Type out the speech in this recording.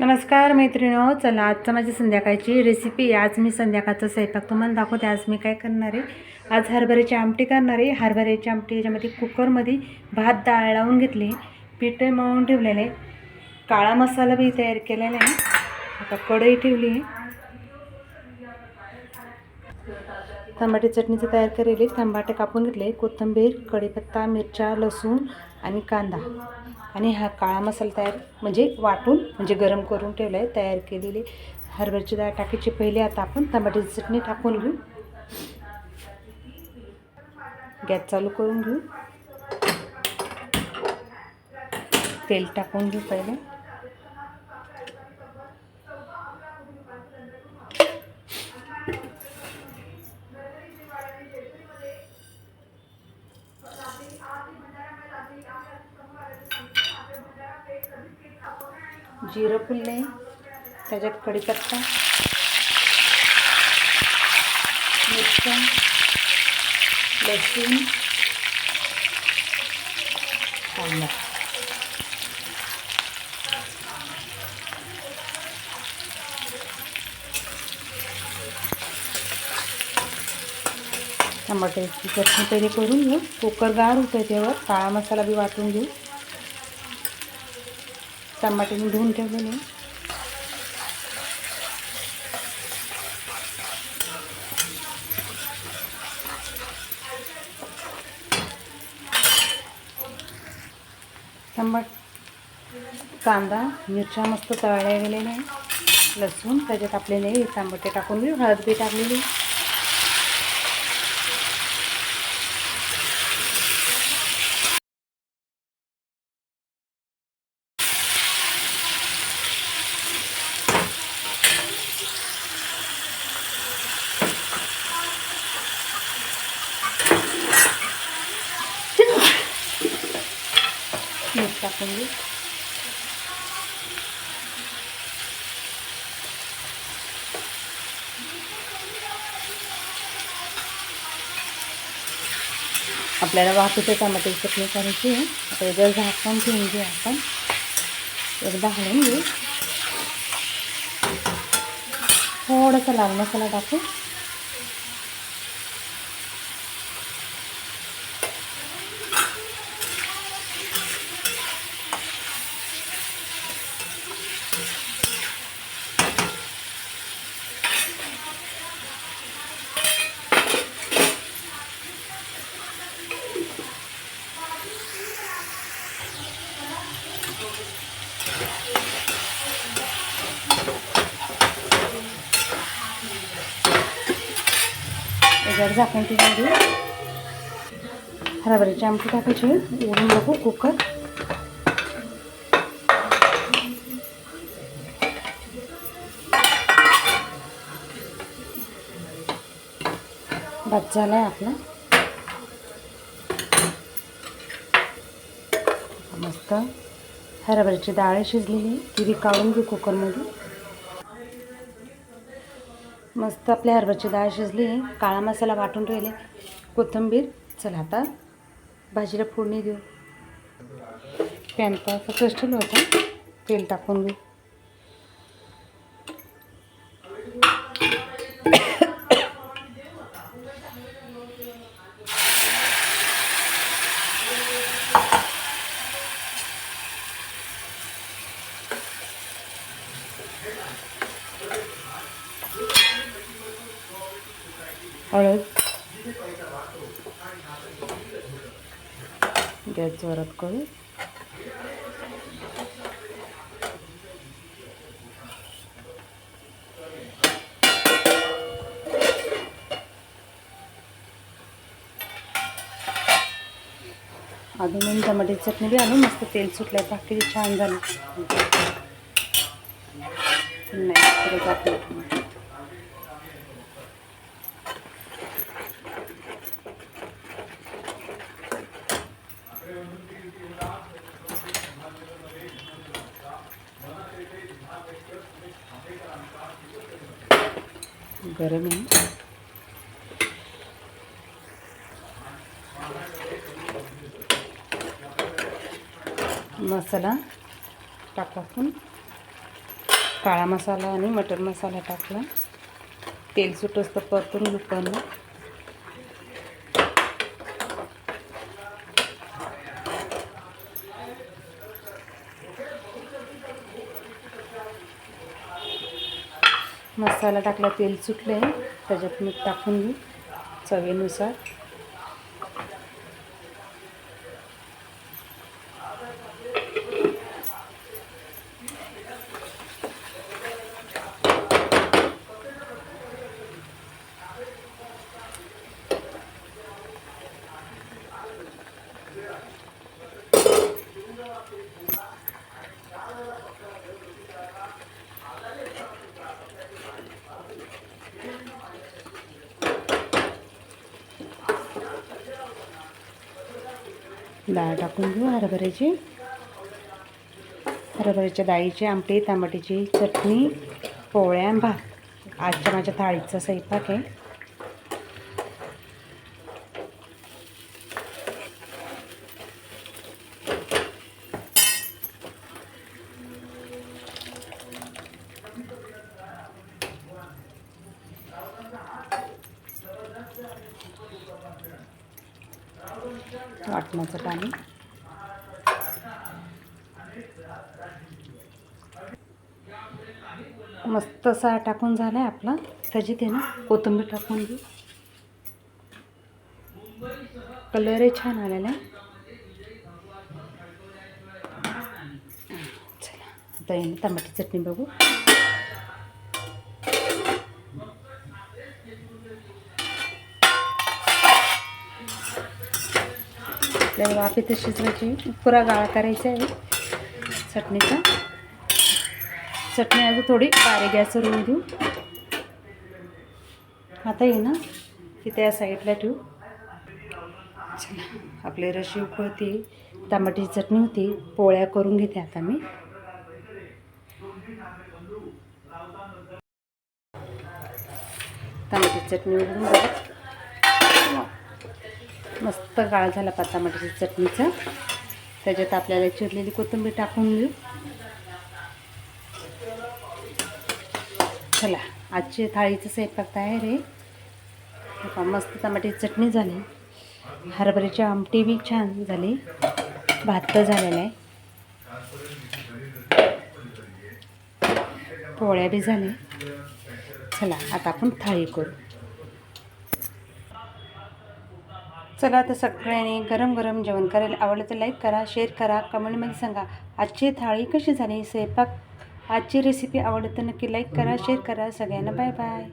नमस्कार मैत्रिणींनो, चला आजचं माझी संध्याकाळची रेसिपी. आज मी संध्याकाळचा स्वयंपाक तुम्हाला दाखवते. आज मी काय करणार आहे, आज हरभऱ्याची आमटी करणार आहे. हरभऱ्याची आमटी याच्यामध्ये कुकरमध्ये भात डाळ लावून घेतली, पीठ मळून ठेवलेलं आहे, काळा मसाला बी तयार केलेला आहे. आता कढई ठेवली आहे, टमाटे चटणीचं तयार केलेली, टमाटे कापून घेतले, कोथिंबीर, कढीपत्ता, मिरच्या, लसूण आणि कांदा आणि हा काळा मसाला तयार म्हणजे वाटून म्हणजे गरम करून ठेवला आहे, तयार केलेली. हरभऱ्याची डाळ टाकायची पहिले. आता आपण टमाट्याची चटणी टाकून घेऊ, गॅस चालू करून घेऊ, तेल टाकून घेऊ पहिले. जिरं फुलले, त्याच्यात कढीपत्ता, मिरच्या, लसूण, कांदा. टमाट्याची चटणी पहिले करून घेऊ. कुकर गार होतं त्यावर काळा मसाला बी वाटून घेऊ. टमाटे मी धुवून ठेवलेले, कांदा मिरच्या मस्त तळल्या गेलेल्या आहे, लसूण त्याच्यात आपल्याला टमाटे टाकून घेऊ, हळद बी टाकलेली. मीठ टाकून घेऊ. आपल्याला वाफेच्या टमाट्याची चटणी करायची आहे. आता याच्यावर झाकण ठेवून घेऊ. आपण एकदा हलवून घेऊ. थोडासा लाल मसाला टाकू. याच्यावर झाकण ठेवून घेऊ. हरभऱ्याची आमटी टाकायची, उडून बघू कुकर. भात झाला आहे आपला मस्त. हरभऱ्याची डाळ शिजलेली, ती बी काढून घेऊ कुकरमध्ये. मस्त आपल्या हरभऱ्याची डाळ शिजली आहे, काळा मसाला वाटून ठेवले, कोथिंबीर. चला आता भाजीला फोडणी देऊ. पॅन तर फक्त ठेवलं होतं, तेल टाकून घेऊ. हळद, गॅस जोरात करू. अजून टमाट्याची चटणी बी आणून मस्त तेल सुटलं, बाकी छान झालं. नाही परत आपलं गरम आहे. मसाला टाकून काळा मसाला आणि मटर मसाला टाकला. तेल सुटस तर परतून घेऊ पण. मसाला टाकला, तेल सुटले, त्याच्यात मीठ टाकून घेऊ चवीनुसार. डाळ टाकून घेऊ हरभऱ्याच्या डाळीची आमटी, टमाट्याची चटणी, पोळ्या, भात. आजच्या माझ्या थाळीचा स्वयंपाक आहे. वाटणाचं पाणी. मस्त असा टाकून झाला आहे आपला. त्याच्यात आहे ना कोथिंबीर टाकून घेऊ. कलरही छान आलेला आहे. चला आता आहे ना टमाटी चटणी बघू. आपल्याला वाफेत शिजवायची, पुरा गाळा करायचा आहे चटणीचा. चटणी अजून थोडी बारीक गॅसवर होऊन देऊ. आता ये ना तिथे या साईडला ठेवू. चला आपली रशी उकळती, टमाट्याची चटणी होती. पोळ्या करून घेते आता मी. टमाट्याची चटणी उघडून बघ. मस्त गाळ झाला टमाट्याच्या चटणीचा. त्याच्यात आपल्याला चिरलेली कोथिंबीर टाकून घेऊ. चला आजची थाळीचं स्वयंपाक तयार आहे. मस्त टमाट्याची चटणी झाली, हरभऱ्याची आमटी बी छान झाली, भात झालेला आहे, पोळ्या बी झाल्या. चला आता आपण थाळी करू. चला आता सगळ्यांनी गरम गरम जेवण करायला. आवडलं तर लाईक करा, शेअर करा, कमेंटमध्ये सांगा आजची थाळी कशी झाली. स्वयंपाक आजची रेसिपी आवडली तर नक्की लाईक करा, शेअर करा. सगळ्यांना बाय बाय.